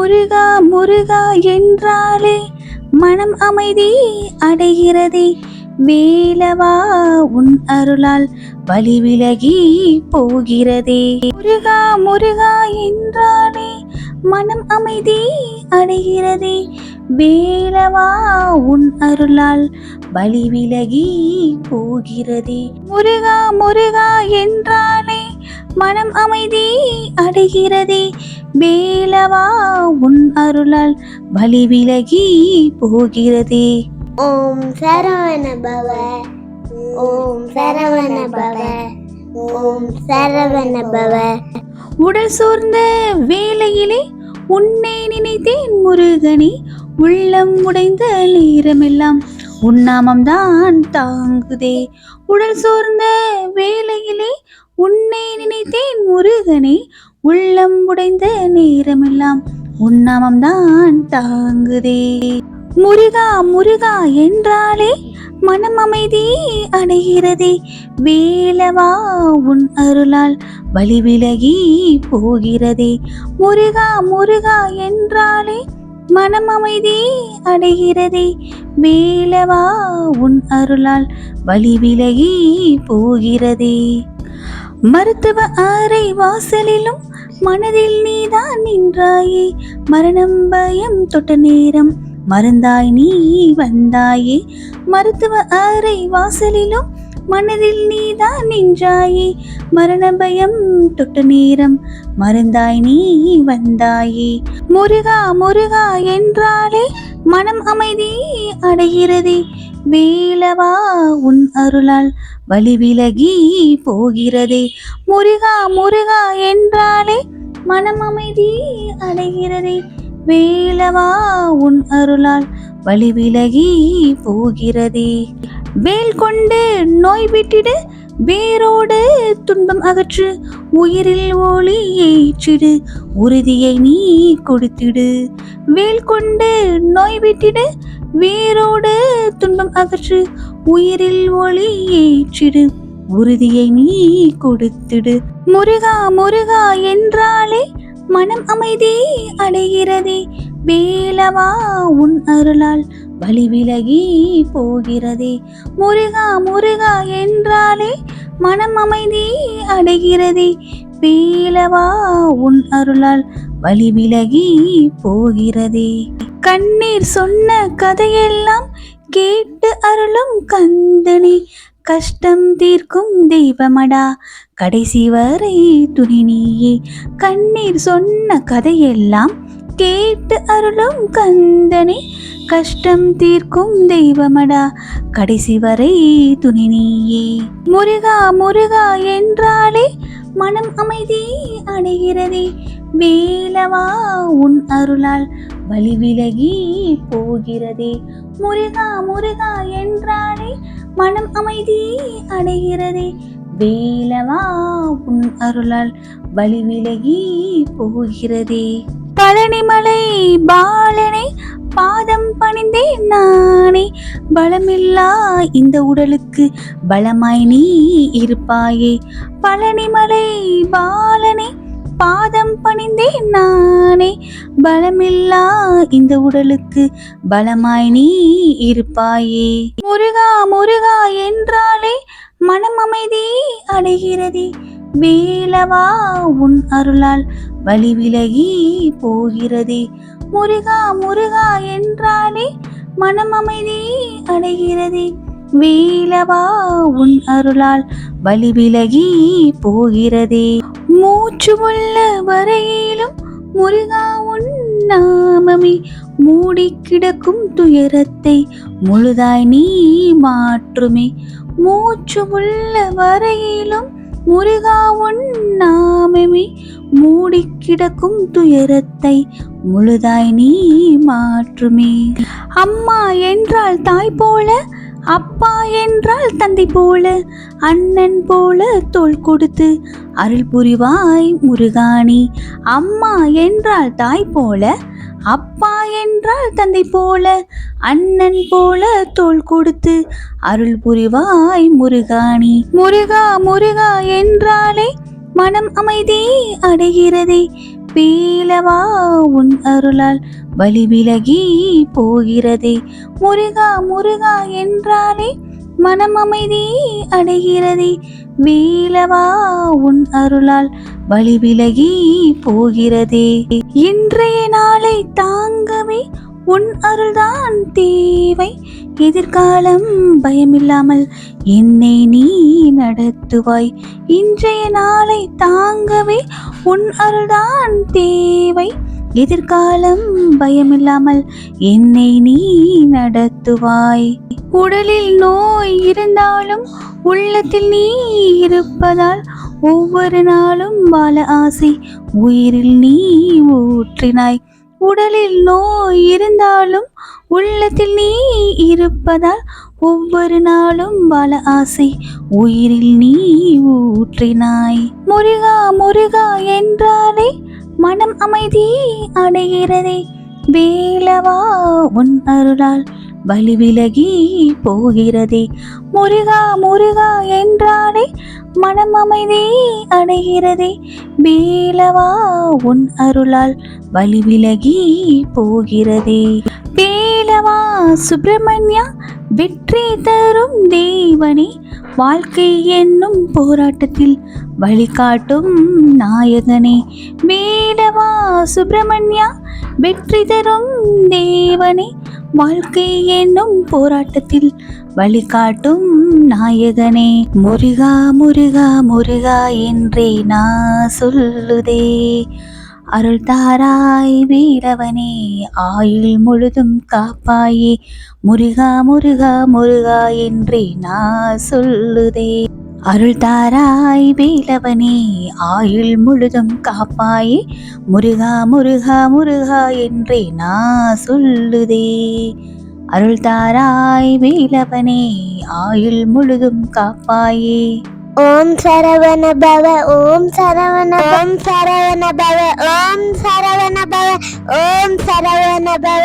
முருகா முருகா என்றாலே மனம் அமைதி அடைகிறதே. வேலவா உன் அருளால் வலி விலகி போகிறதே. முருகா முருகா என்றாலே மனம் அமைதி அடைகிறதே. வேலவா உன் அருளால் வலி விலகி போகிறதே. முருகா முருகா என்றாலே மனம் அமைதி அடைகிறதே. வேலவா உன் அருளால் வலி விலகி போகிறதே. ஓம் சரவண பவ, ஓம் சரவண பவ, ஓம் சரவண பவ. உடல் சோர்ந்த வேளையிலே உன்னை நினைத்தேன் முருகனே. உள்ளம் உடைந்த நேரமெல்லாம் உன்னாமம் தான் தாங்குதே. உடல் சோர்ந்த வேளையிலே உன்னை நினைத்தேன் முருகனே. உள்ளம் உடைந்த நேரமெல்லாம் உன்னாமம் தான் தாங்குதே. முருகா முருகா என்றாலே மனம் அமைதி அடைகிறதே. வேலவா உன் அருளால் வலி விலகி போகிறதே. முருகா முருகா என்றாலே மனம் அமைதி அடைகிறதே. வேலவா உன் அருளால் வலி விலகி போகிறதே. மருத்துவ அறை வாசலிலும் மனதில் நீதான் நின்றாயே. மரணம் பயம் தொட்ட நேரம் மறந்தாய் நீ வந்தாயே. மருத்துவ அறை வாசலிலும் மனதில் நீதான் நின்றாயே. மரண பயம் தொட்ட நேரம் மறந்தாய் நீ வந்தாயே. முருகா முருகா என்றாலே மனம் அமைதி அடைகிறதே. வேலவா உன் அருளால் வலி விலகி போகிறதே. முருகா முருகா என்றாலே மனம் அமைதி அடைகிறதே. வேலவா உன் அருளால் வலி விலகி போகிறதே. வேல் கொண்டு நோய் விட்டிடு, வேரோடு துன்பம் அகற்று, உயிரில் ஒளி ஏற்றிடு, உறுதியை நீ கொடுத்திடு. வேல் கொண்டு நோய் விட்டிடு, வேரோடு துன்பம் அகற்று, உயிரில் ஒளி ஏற்றிடு, உறுதியை நீ கொடுத்திடு. முருகா முருகா என்றாலே மனம் அமைதி அடைகிறதே. வேலவா உன் அருளால் வலி விலகி போகிறதே. முருகா முருகா என்றாலே மனம் அமைதி அடைகிறதே. வேலவா உன் அருளால் வலி விலகி போகிறதே. கண்ணீர் சொன்ன கதையெல்லாம் கேட்டு அருளும் கந்தனே. கஷ்டம் தீர்க்கும் தெய்வமடா, கடைசி வரை துணை நீயே. கண்ணீர் சொன்ன கதையெல்லாம் கேட்டு அருளும் கந்தனே. கஷ்டம் தீர்க்கும் தெய்வமடா, கடைசி வரை துணை நீயே. முருகா முருகா என்றாலே மனம் அமைதி அடைகிறதே. வேலவா உன் அருளால் வலி விலகி போகிறதே. முருகா முருகா என்றாலே மனம் அமைதி அடைகிறதே. வேலவா உன் அருளால் வலி விலகி போகிறதே. பழனிமலை பாலனை பாதம் பணிந்தேன் நானே. பலமில்லா இந்த உடலுக்கு பலமாய் நீ இருப்பாயே. பழனிமலை பாலனை பாதம் பணிந்தேன் நானே. பலமில்லா இந்த உடலுக்கு பலமாய் நீ இருப்பாயே. முருகா முருகா என்றாலே மனம் அமைதி அடைகிறதே. வேலவா உன் அருளால் வலி விலகி போகிறதே. முருகா முருகா என்றாலே மனம் அமைதி அடைகிறதே. வேலவா உன் அருளால் வலி விலகி போகிறதே. மூச்சு உள்ள வரையிலும் முருகா உன் நாமமே மூடி கிடக்கும் துயரத்தை முழுதாய் நீ மாற்றுமே. மூச்சு உள்ள வரையிலும் முருகா உன் நாமமே மூடி கிடக்கும் துயரத்தை முழுதாய் நீ மாற்றுமே. அம்மா என்றால் தாய் போல, அப்பா என்றால் தந்தை போல, அண்ணன் போல தோள் கொடுத்து அருள் புரிவாய் முருகானி. அம்மா என்றால் தாய் போல, அப்பா என்றால் தந்தை போல, அண்ணன் போல தோள் கொடுத்து அருள் புரிவாய் முருகானி. முருகா முருகா என்றாலே மனம் அமைதி அடைகிறதே. பீலவா உன் அருளால் வலி விலகி போகிறதே. முருகா முருகா என்றாலே மனம் அமைதி அடைகிறதே. வேலவா உன் அருளால் வலி விலகி போகிறதே. இன்றைய நாளை தாங்கவே உன் அருள்தான் தேவை. எதிர்காலம் பயமில்லாமல் என்னை நீ நடத்துவாய். இன்றைய நாளை தாங்கவே உன் அருள்தான் தேவை. எதிர்காலம் பயமில்லாமல் என்னை நீ நடத்துவாய். உடலில் நோய் இருந்தாலும் உள்ளத்தில் நீ இருப்பதால் ஒவ்வொரு நாளும் வாழ ஆசை உயிரில் நீ ஊற்றினாய். உடலில் நோய் இருந்தாலும் உள்ளத்தில் நீ இருப்பதால் ஒவ்வொரு நாளும் வாழ ஆசை உயிரில் நீ ஊற்றினாய். முருகா முருகா என்றாலே மனம் அமைதி அடைகிறதே. வேலவா உன் அருளால் வலி விலகி போகிறதே. முருகா முருகா என்றாலே மனம் அமைதி அடைகிறதே. வேலவா உன் அருளால் வலி விலகி போகிறதே. வேலவா சுப்பிரமணியா வெற்றி தரும் தேவனே, வாழ்க்கை என்னும் போராட்டத்தில் வழிகாட்டும் நாயகனே. வேலவா சுப்பிரமணியா வெற்றி தரும் தேவனே, வாழ்க்கை என்னும் போராட்டத்தில் வழிகாட்டும் நாயகனே. முருகா முருகா முருகா என்றே நான் சொல்லுதே. அருள் தாராய் வீரவனே, ஆயுள் முழுதும் காப்பாயே. முருகா முருகா முருகா என்றே நான் சொல்லுதே. அருள் தாராய் வேலவனே, ஆயுள் முழுதும் காப்பாயே. முருகா முருகா முருகா என்றே நான் சொல்லுதே. அருள் தாராய் வேலவனே, ஆயுள் முழுதும் காப்பாயே. ஓம் சரவண பவ ஓம் சரவண ஓம் சரவண பவ ஓம் சரவண பவ ஓம் சரவண பவ.